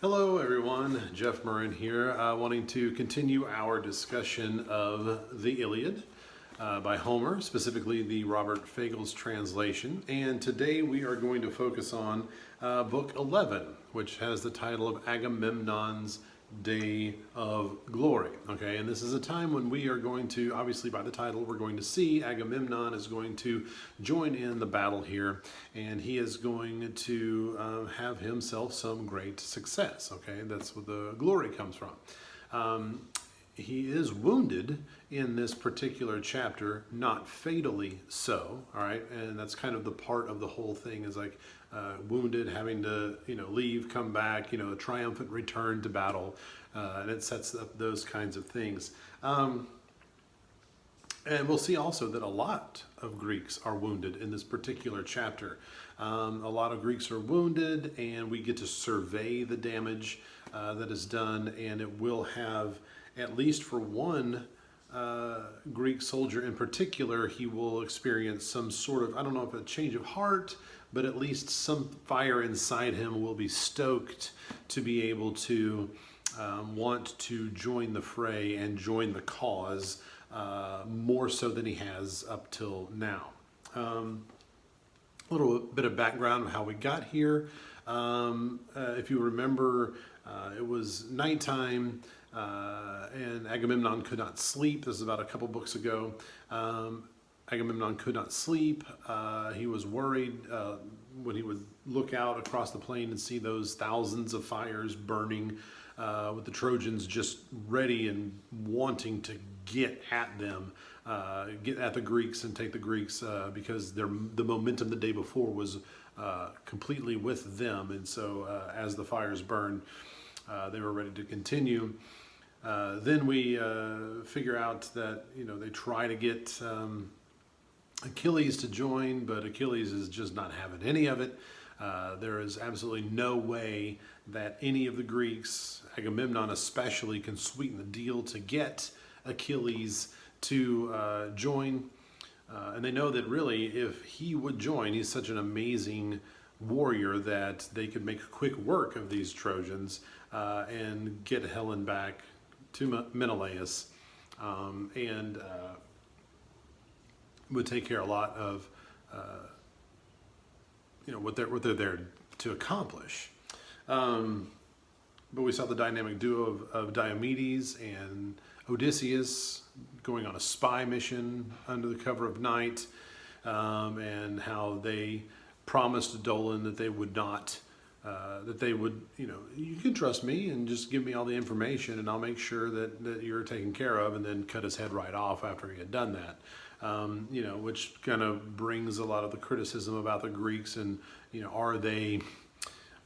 Hello everyone, Jeff Murrin here, wanting to continue our discussion of the Iliad by Homer, specifically the Robert Fagles translation. And today we are going to focus on book 11, which has the title of Agamemnon's Day of Glory. Okay, and this is a time when we are going to, obviously by the title, we're going to see Agamemnon is going to join in the battle here, and he is going to have himself some great success. Okay, that's where the glory comes from. He is wounded in this particular chapter, not fatally so, all right? And that's kind of the part of the whole thing is like wounded, having to, leave, come back, a triumphant return to battle. And it sets up those kinds of things. And we'll see also that a lot of Greeks are wounded in this particular chapter. A lot of Greeks are wounded, and we get to survey the damage that is done, and it will have, at least for one Greek soldier in particular, he will experience some sort of, I don't know if a change of heart, but at least some fire inside him will be stoked to be able to want to join the fray and join the cause more so than he has up till now. A little bit of background of how we got here. If you remember, it was nighttime and Agamemnon could not sleep. This is about a couple books ago. Agamemnon could not sleep. He was worried when he would look out across the plain and see those thousands of fires burning with the Trojans just ready and wanting to get at them, get at the Greeks and take the Greeks because the momentum the day before was completely with them. And so as the fires burned, they were ready to continue. Then we figure out that, they try to get Achilles to join, but Achilles is just not having any of it. There is absolutely no way that any of the Greeks, Agamemnon especially, can sweeten the deal to get Achilles to join. And they know that really if he would join, he's such an amazing warrior that they could make quick work of these Trojans and get Helen back to Menelaus and would take care of a lot of what they're there to accomplish. But we saw the dynamic duo of Diomedes and Odysseus going on a spy mission under the cover of night, and how they promised Dolan that they would not, you can trust me and just give me all the information and I'll make sure that you're taken care of, and then cut his head right off after he had done that. Which kind of brings a lot of the criticism about the Greeks and,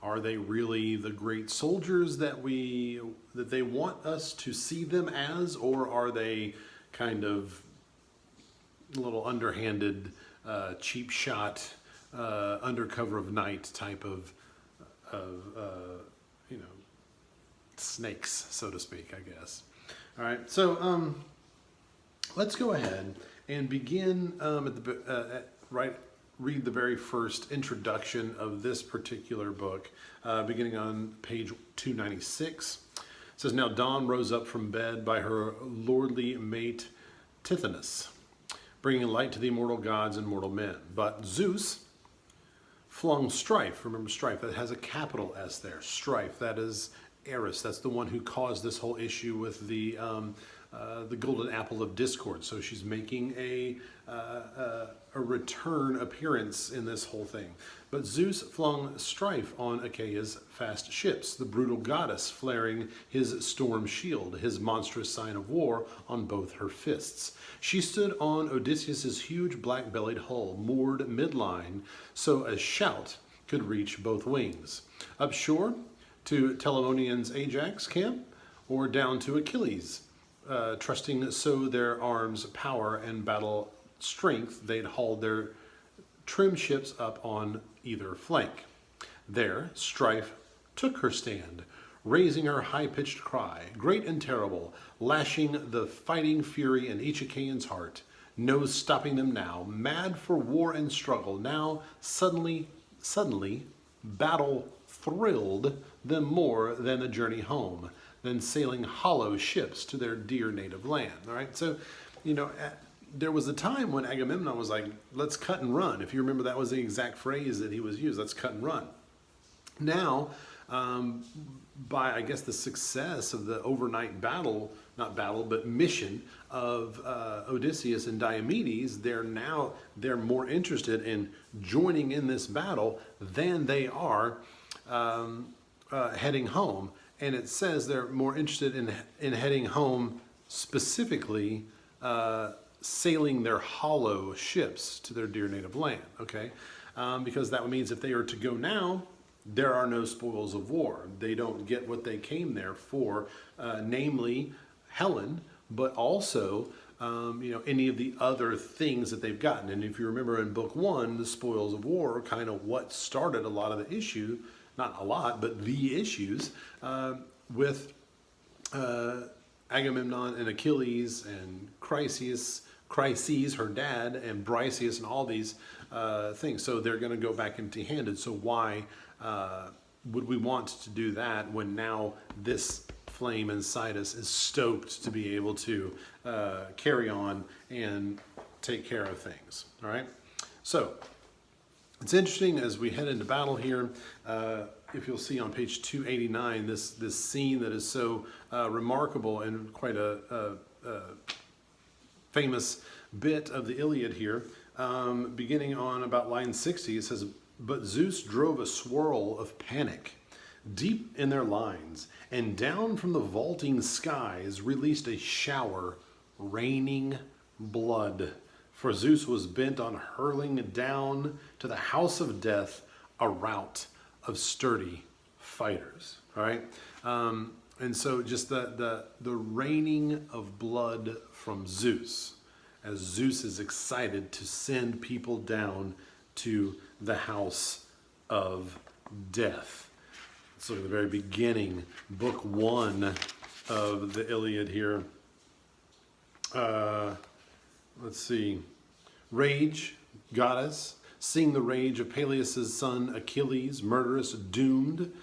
are they really the great soldiers that they want us to see them as, or are they kind of a little underhanded, cheap shot, under cover of night type of snakes, so to speak, I guess. All right, so let's go ahead and begin read the very first introduction of this particular book, beginning on page 296. It says, "Now Dawn rose up from bed by her lordly mate Tithonus, bringing light to the immortal gods and mortal men. But Zeus flung Strife," remember Strife, that has a capital S there, Strife, that is Eris, that's the one who caused this whole issue with the golden apple of discord. So she's making a return appearance in this whole thing. "But Zeus flung Strife on Achaea's fast ships, the brutal goddess flaring his storm shield, his monstrous sign of war, on both her fists. She stood on Odysseus's huge black-bellied hull, moored midline, so a shout could reach both wings. Upshore to Telamonian's Ajax camp, or down to Achilles, trusting so their arms' power and battle strength they'd hauled their trim ships up on either flank. There Strife took her stand, raising her high-pitched cry, great and terrible, lashing the fighting fury in each Achaean's heart. No stopping them now, mad for war and struggle. Now suddenly, battle thrilled them more than the journey home, than sailing hollow ships to their dear native land. All right, so, there was a time when Agamemnon was like, let's cut and run. If you remember, that was the exact phrase that he was used, let's cut and run. Now, by, I guess, the success of the overnight mission of Odysseus and Diomedes, they're more interested in joining in this battle than they are heading home. And it says they're more interested in heading home, specifically sailing their hollow ships to their dear native land, okay? Because that means if they are to go now, there are no spoils of war. They don't get what they came there for, namely Helen, but also any of the other things that they've gotten. And if you remember in book 1, the spoils of war are kind of what started a lot of the issue, not a lot, but the issues with Agamemnon and Achilles and Chryseis, her dad, and Briseis, and all these things. So they're going to go back empty-handed. So why would we want to do that when now this flame inside us is stoked to be able to carry on and take care of things? All right. So it's interesting as we head into battle here. If you'll see on page 289, this scene that is so remarkable and quite a famous bit of the Iliad here, beginning on about line 60, it says, "But Zeus drove a swirl of panic deep in their lines, and down from the vaulting skies released a shower raining blood. For Zeus was bent on hurling down to the house of death a rout of sturdy fighters." All right, and so just the raining of blood from Zeus, as Zeus is excited to send people down to the house of death. So at the very beginning, book 1 of the Iliad here. Let's see. Rage, goddess, sing the rage of Peleus' son Achilles, murderous, doomed,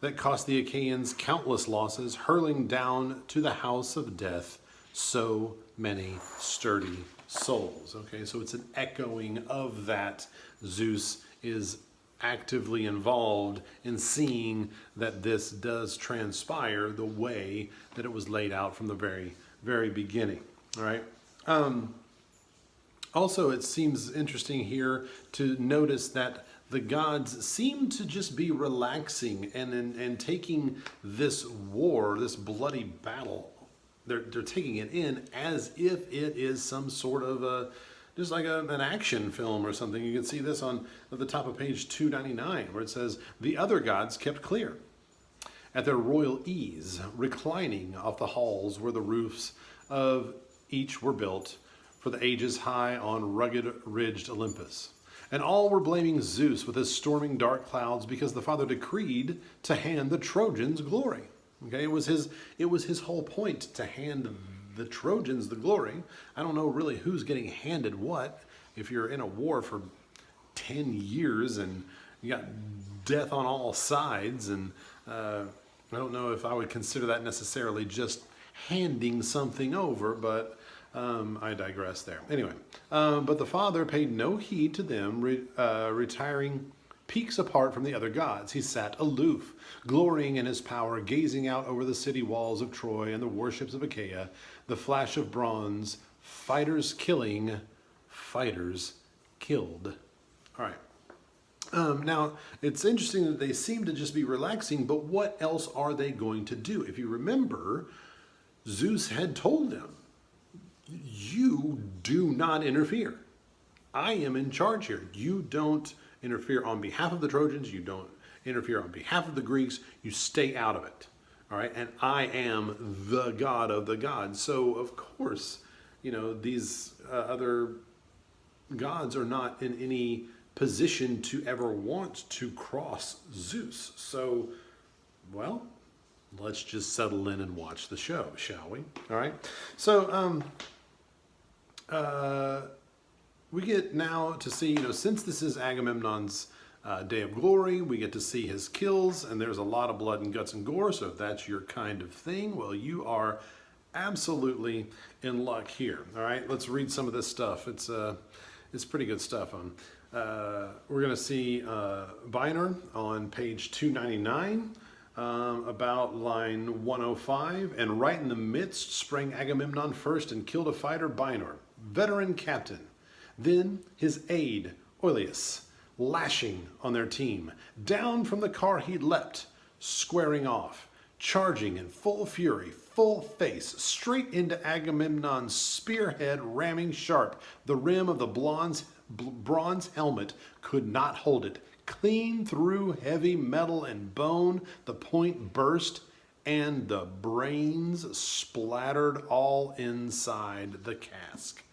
that cost the Achaeans countless losses, hurling down to the house of death so many sturdy souls. Okay, so it's an echoing of that. Zeus is actively involved in seeing that this does transpire the way that it was laid out from the very, very beginning. All right. Also, it seems interesting here to notice that the gods seem to just be relaxing and taking this war, this bloody battle, they're taking it in as if it is some sort of just like an action film or something. You can see this at the top of page 299, where it says, "The other gods kept clear at their royal ease, reclining off the halls where the roofs of each were built for the ages high on rugged ridged Olympus. And all were blaming Zeus with his storming dark clouds because the father decreed to hand the Trojans glory." Okay, it was his whole point to hand the Trojans the glory. I don't know really who's getting handed what. If you're in a war for 10 years and you got death on all sides, and I don't know if I would consider that necessarily just handing something over, but I digress there. Anyway, but the father paid no heed to them, retiring peaks apart from the other gods. He sat aloof, glorying in his power, gazing out over the city walls of Troy and the warships of Achaia, the flash of bronze, fighters killing, fighters killed. All right. Now, it's interesting that they seem to just be relaxing, but what else are they going to do? If you remember, Zeus had told them, you do not interfere. I am in charge here. You don't interfere on behalf of the Trojans. You don't interfere on behalf of the Greeks. You stay out of it. All right. And I am the God of the gods. So, of course, these other gods are not in any position to ever want to cross Zeus. So, well, let's just settle in and watch the show, shall we? All right. So, we get now to see, since this is Agamemnon's Day of Glory. We get to see his kills, and there's a lot of blood and guts and gore. So if that's your kind of thing, well, you are absolutely in luck here. All right, let's read some of this stuff. It's pretty good stuff. We're going to see Bynor on page 299. About line 105, and right in the midst sprang Agamemnon first and killed a fighter, Bynor, veteran captain. Then his aide, Oileus, lashing on their team. Down from the car he leapt, squaring off, charging in full fury, full face, straight into Agamemnon's spearhead, ramming sharp. The rim of the bronze helmet could not hold it. Clean through heavy metal and bone, the point burst, and the brains splattered all inside the cask.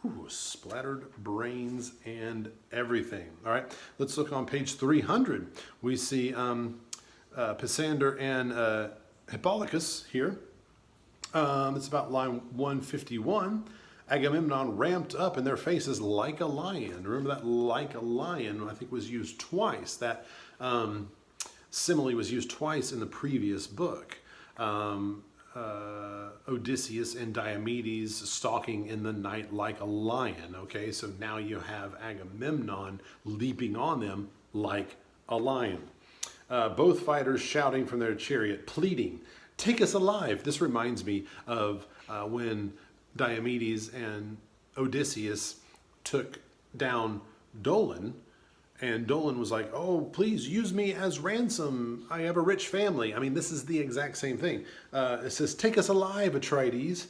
Ooh, splattered brains and everything. All right, let's look on page 300. We see Pisander and Hippolochus here. It's about line 151. Agamemnon ramped up in their faces like a lion. Remember that like a lion, I think, was used twice. That simile was used twice in the previous book. Odysseus and Diomedes stalking in the night like a lion. Okay, so now you have Agamemnon leaping on them like a lion. Both fighters shouting from their chariot, pleading, "Take us alive." This reminds me of when Diomedes and Odysseus took down Dolan, and Dolan was like, "Oh, please use me as ransom. I have a rich family." I mean, this is the exact same thing. It says, "Take us alive, Atrides.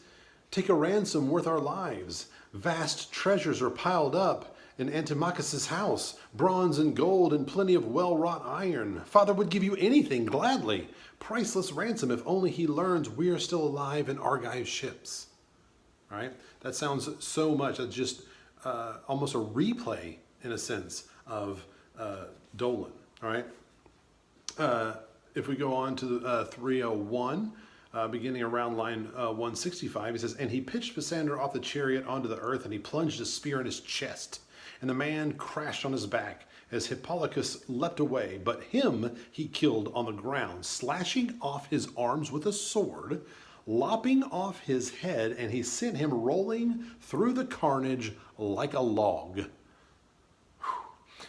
Take a ransom worth our lives. Vast treasures are piled up in Antimachus' house, bronze and gold and plenty of well-wrought iron. Father would give you anything gladly. Priceless ransom if only he learns we are still alive in Argive ships." All right, that sounds so much. That's just almost a replay, in a sense, of Dolan. All right. If we go on to 301, beginning around line 165, he says, "And he pitched Pisander off the chariot onto the earth, and he plunged a spear in his chest. And the man crashed on his back as Hippolochus leapt away. But him he killed on the ground, slashing off his arms with a sword, lopping off his head, and he sent him rolling through the carnage like a log.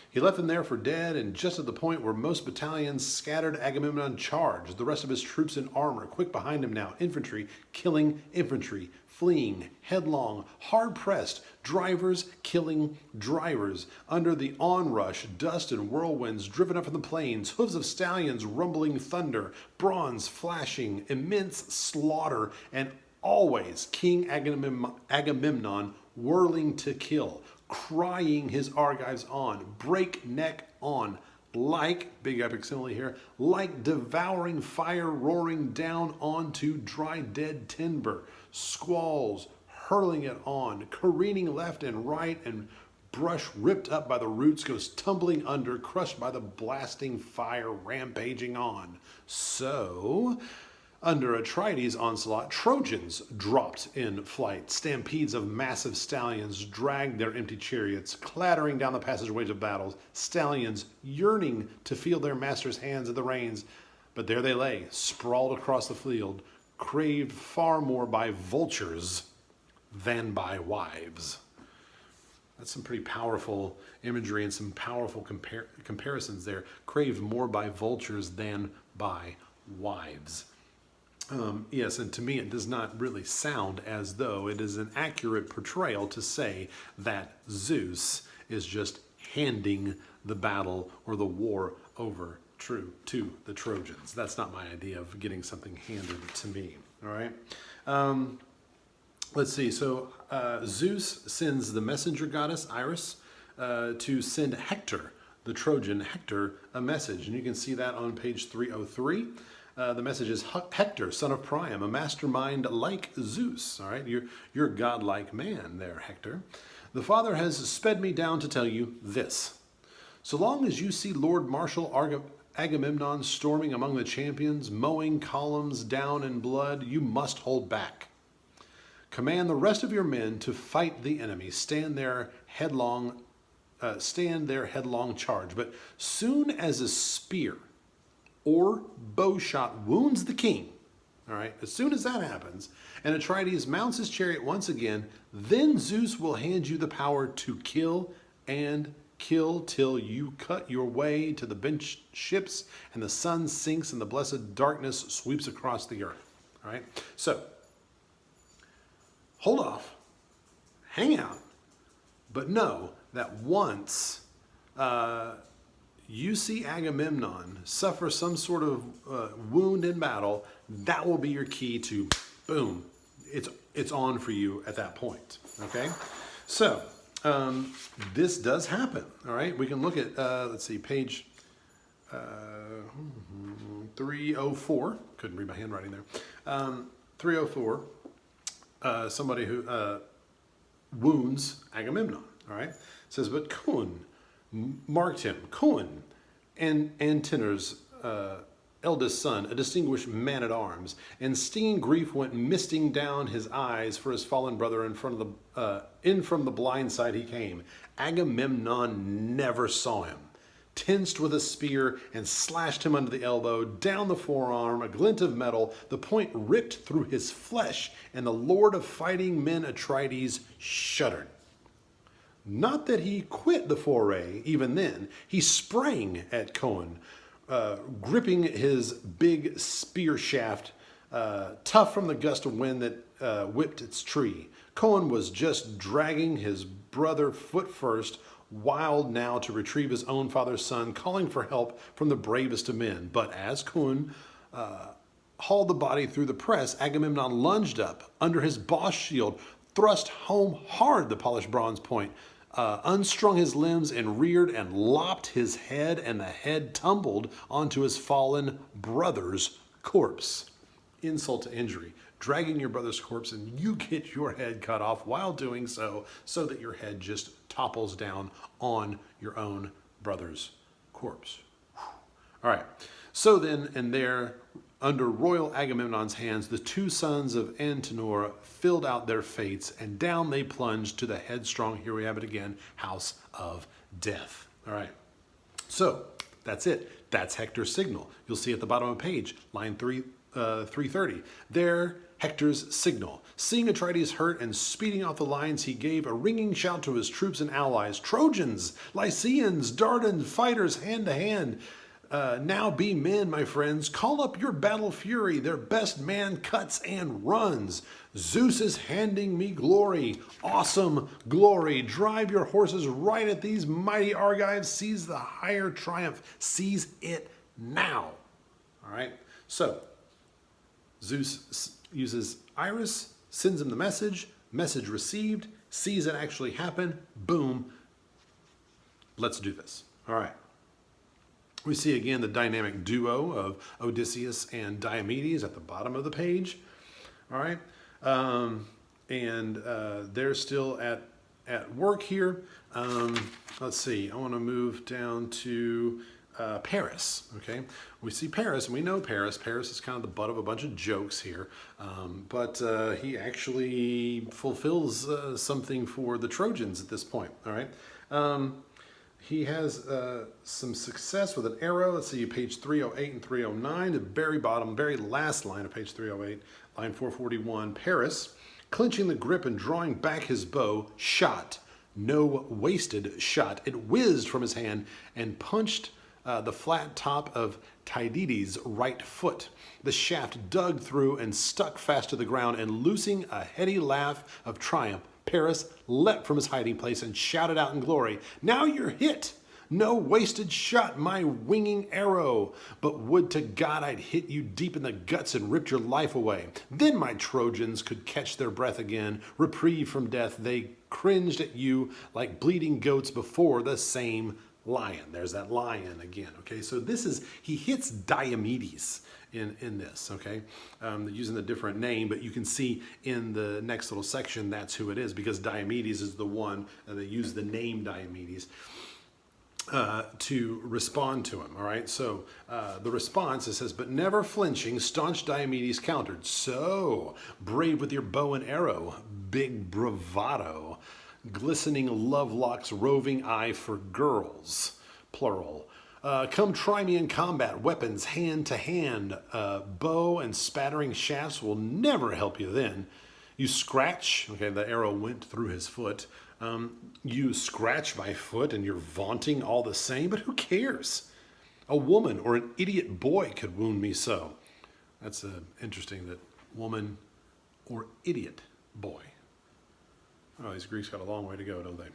He left him there for dead, and just at the point where most battalions scattered, Agamemnon charged, the rest of his troops in armor, quick behind him now, infantry killing infantry, fleeing, headlong, hard-pressed, drivers killing drivers. Under the onrush, dust and whirlwinds driven up from the plains, hooves of stallions rumbling thunder, bronze flashing, immense slaughter, and always King Agamemnon whirling to kill, crying his Argives on, breakneck on, like, big epic simile here, like devouring fire roaring down onto dry dead timber, squalls hurling it on, careening left and right, and brush ripped up by the roots goes tumbling under, crushed by the blasting fire rampaging on. So, under Atrides' onslaught, Trojans dropped in flight. Stampedes of massive stallions dragged their empty chariots, clattering down the passageways of battles, stallions yearning to feel their master's hands at the reins. But there they lay, sprawled across the field, craved far more by vultures than by wives. That's some pretty powerful imagery and some powerful comparisons there. Craved more by vultures than by wives. Yes, and to me it does not really sound as though it is an accurate portrayal to say that Zeus is just handing the battle or the war over to the Trojans. That's not my idea of getting something handed to me. All right. Let's see. So Zeus sends the messenger goddess Iris to send Hector, the Trojan Hector, a message. And you can see that on page 303. The message is, Hector, son of Priam, a mastermind like Zeus. All right, you're a godlike man there, Hector. The Father has sped me down to tell you this. So long as you see Lord Marshal Agamemnon storming among the champions, mowing columns down in blood, you must hold back. Command the rest of your men to fight the enemy. Stand there headlong stand their headlong charge. But soon as a spear or bow shot wounds the king, all right, as soon as that happens, and Atrides mounts his chariot once again, then Zeus will hand you the power to kill and kill till you cut your way to the bent ships and the sun sinks and the blessed darkness sweeps across the earth. All right, so hold off, hang out, but know that once you see Agamemnon suffer some sort of wound in battle, that will be your key to, boom, it's on for you at that point, okay? So, this does happen, all right? We can look at, let's see, page 304. Couldn't read my handwriting there. 304, somebody who wounds Agamemnon, all right? It says, but Coon marked him, Coon, and Antenor's eldest son, a distinguished man-at-arms, and stinging grief went misting down his eyes for his fallen brother in from the blind side he came. Agamemnon never saw him. Tensed with a spear and slashed him under the elbow, down the forearm, a glint of metal, the point ripped through his flesh, and the lord of fighting men Atrides shuddered. Not that he quit the foray even then. He sprang at Cohen, gripping his big spear shaft, tough from the gust of wind that whipped its tree. Cohen was just dragging his brother foot first, wild now to retrieve his own father's son, calling for help from the bravest of men. But as Cohen hauled the body through the press, Agamemnon lunged up under his boss shield, thrust home hard the polished bronze point, unstrung his limbs and reared and lopped his head, and the head tumbled onto his fallen brother's corpse. Insult to injury. Dragging your brother's corpse and you get your head cut off while doing so that your head just topples down on your own brother's corpse. All right. So then, and there, under royal Agamemnon's hands, the two sons of Antenor filled out their fates, and down they plunged to the headstrong, here we have it again, house of death. All right. So that's it. That's Hector's signal. You'll see at the bottom of the page, line 330. There, Hector's signal. Seeing Atrides hurt and speeding off the lines, he gave a ringing shout to his troops and allies. Trojans, Lycians, Dardans, fighters hand to hand. Now be men, my friends. Call up your battle fury. Their best man cuts and runs. Zeus is handing me glory. Awesome glory. Drive your horses right at these mighty Argives. Seize the higher triumph. Seize it now. All right. So Zeus uses Iris, sends him the message received, sees it actually happen, boom, let's do this. All right. We see again the dynamic duo of Odysseus and Diomedes at the bottom of the page. All right. They're still at work here. Let's see, I want to move down to Paris, okay? We see Paris, and we know Paris. Paris is kind of the butt of a bunch of jokes here, but he actually fulfills something for the Trojans at this point, all right? He has some success with an arrow. Let's see, page 308 and 309, the very bottom, very last line of page 308, line 441. Paris, clenching the grip and drawing back his bow, shot. No wasted shot. It whizzed from his hand and punched the flat top of Tydides' right foot. The shaft dug through and stuck fast to the ground, and loosing a heady laugh of triumph, Paris leapt from his hiding place and shouted out in glory, "Now you're hit! No wasted shot, my winging arrow! But would to God I'd hit you deep in the guts and ripped your life away. Then my Trojans could catch their breath again, reprieve from death. They cringed at you like bleeding goats before the same lion." There's that lion again, okay? So this is, he hits Diomedes in this, okay? Using a different name, but you can see in the next little section that's who it is, because Diomedes is the one, they use the name Diomedes to respond to him, all right? So the response, it says, "But never flinching, staunch Diomedes countered. So, brave with your bow and arrow, big bravado. glistening love locks, roving eye for girls, plural. Come try me in combat, weapons hand to hand. Bow and spattering shafts will never help you then. You scratch, okay, the arrow went through his foot. You scratch my foot and you're vaunting all the same, but who cares? A woman or an idiot boy could wound me so. That's interesting that woman or idiot boy. Oh, these Greeks got a long way to go, don't they?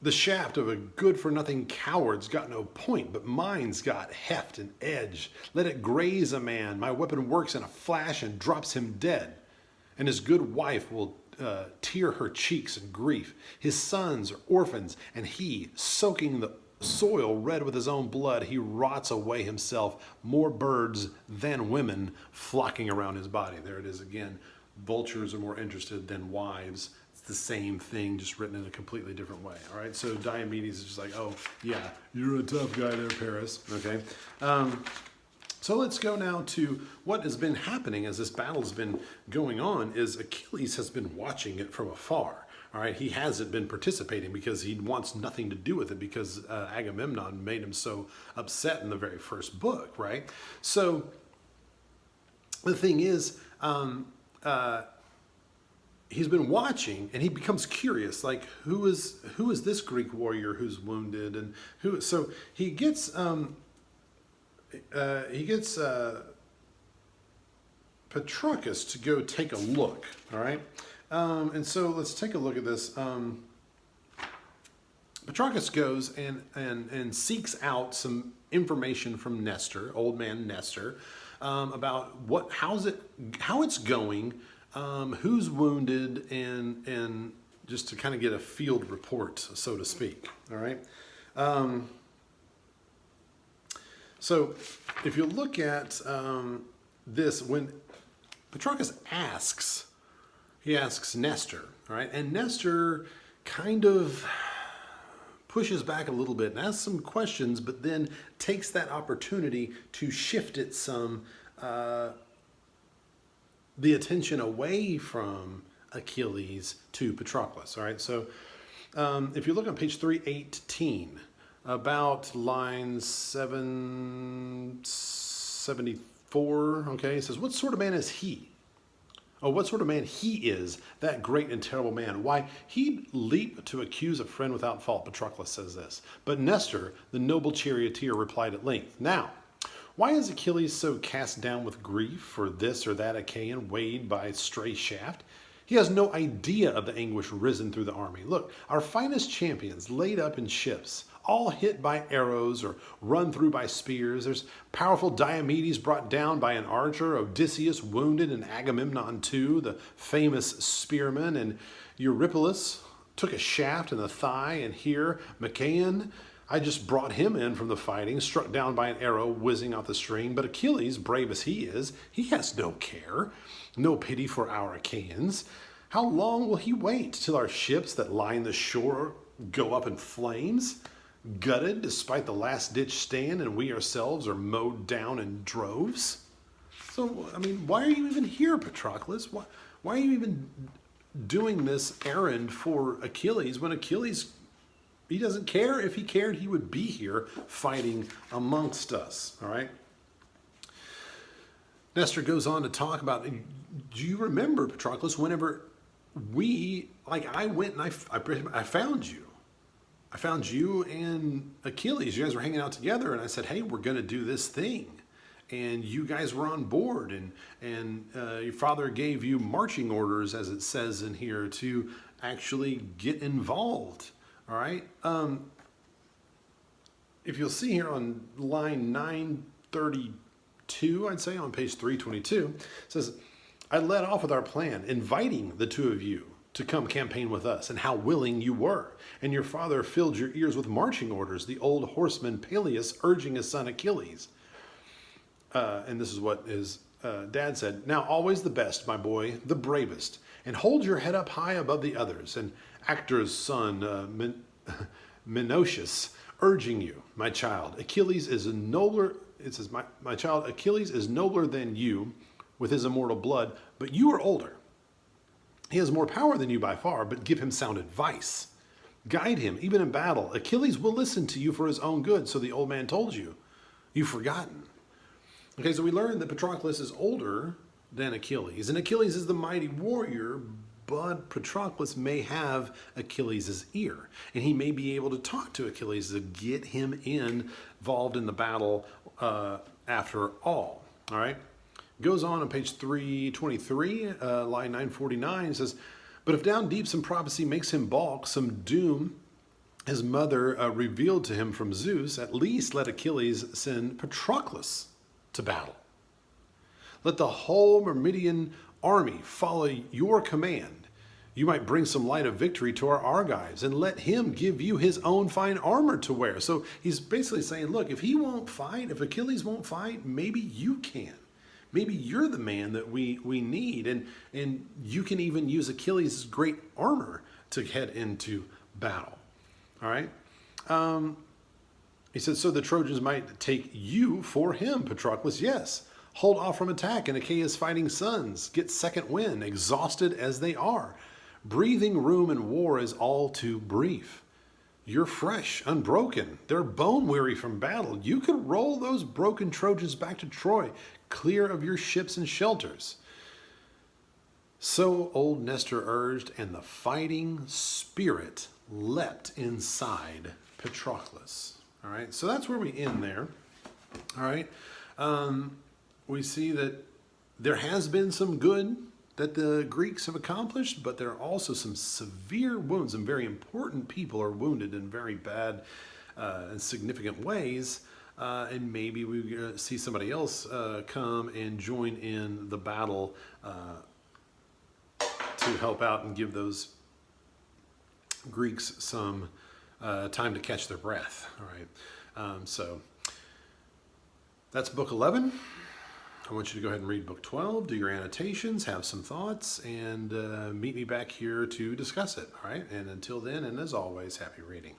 The shaft of a good-for-nothing coward's got no point, but mine's got heft and edge. Let it graze a man. My weapon works in a flash and drops him dead. And his good wife will tear her cheeks in grief. His sons are orphans, and he, soaking the soil red with his own blood, he rots away himself. More birds than women flocking around his body. There it is again. Vultures are more interested than wives. It's the same thing, just written in a completely different way. All right, so Diomedes is just like, oh, yeah, you're a tough guy there, Paris. Okay. So let's go now to what has been happening as this battle's been going on is Achilles has been watching it from afar. All right, he hasn't been participating because he wants nothing to do with it because Agamemnon made him so upset in the very first book, right? So the thing is, he's been watching and he becomes curious, like who is this Greek warrior who's wounded and who? So he gets Patroclus to go take a look. All right, and so let's take a look at this. Patroclus goes and seeks out some information from Nestor, old man Nestor, about how it's going. Who's wounded and just to kind of get a field report, so to speak. All right. So if you look at this, when Patroclus asks Nestor, all right, and Nestor kind of pushes back a little bit and asks some questions, but then takes that opportunity to shift it some. The attention away from Achilles to Patroclus. All right, so if you look on page 318, about line 774, okay, it says, what sort of man is he? Oh, what sort of man he is, that great and terrible man. Why, he'd leap to accuse a friend without fault, Patroclus says this. But Nestor, the noble charioteer, replied at length, now, why is Achilles so cast down with grief for this or that Achaean weighed by stray shaft? He has no idea of the anguish risen through the army. Look, our finest champions laid up in ships, all hit by arrows or run through by spears. There's powerful Diomedes brought down by an archer, Odysseus wounded, and Agamemnon too, the famous spearman, and Eurypylus took a shaft in the thigh, and here Machaon, I just brought him in from the fighting, struck down by an arrow whizzing off the string. But Achilles, brave as he is, he has no care, no pity for our Achaeans. How long will he wait till our ships that line the shore go up in flames, gutted despite the last-ditch stand, and we ourselves are mowed down in droves? So, I mean, why are you even here, Patroclus? Why are you even doing this errand for Achilles when Achilles... He doesn't care. If he cared, he would be here fighting amongst us. All right. Nestor goes on to talk about, do you remember, Patroclus, whenever I went and I found you. I found you and Achilles. You guys were hanging out together, and I said, hey, we're going to do this thing. And you guys were on board, and your father gave you marching orders, as it says in here, to actually get involved. All right. If you'll see here on line 932, I'd say on page 322, it says, I led off with our plan, inviting the two of you to come campaign with us, and how willing you were. And your father filled your ears with marching orders, the old horseman Peleus urging his son Achilles. And this is what his dad said, now always the best, my boy, the bravest, and hold your head up high above the others. And Hector's son, Menoetius, urging you, my child, Achilles is nobler. It says, my child, Achilles is nobler than you with his immortal blood, but you are older, He has more power than you by far, but give him sound advice. Guide him, even in battle. Achilles will listen to you for his own good, so the old man told you. You've forgotten. Okay, so we learned that Patroclus is older than Achilles, and Achilles is the mighty warrior, but Patroclus may have Achilles' ear, and he may be able to talk to Achilles to get him involved in the battle after all. All right? Goes on page 323, line 949, it says, but if down deep some prophecy makes him balk, some doom his mother revealed to him from Zeus, at least let Achilles send Patroclus to battle. Let the whole Myrmidon army follow your command. You might bring some light of victory to our Argives, and let him give you his own fine armor to wear. So he's basically saying, look, if he won't fight, if Achilles won't fight, maybe you can. Maybe you're the man that we need, and you can even use Achilles' great armor to head into battle. All right? He said, so the Trojans might take you for him, Patroclus. Yes. Hold off from attack and Achaea's fighting sons. Get second wind, exhausted as they are. Breathing room in war is all too brief. You're fresh, unbroken. They're bone weary from battle. You could roll those broken Trojans back to Troy, clear of your ships and shelters. So old Nestor urged, and the fighting spirit leapt inside Patroclus. All right, so that's where we end there. All right, we see that there has been some good that the Greeks have accomplished, but there are also some severe wounds, and very important people are wounded in very bad and significant ways. And maybe we see somebody else come and join in the battle to help out and give those Greeks some time to catch their breath. All right, so that's book 11. I want you to go ahead and read book 12, do your annotations, have some thoughts, and meet me back here to discuss it. All right, and until then, and as always, happy reading.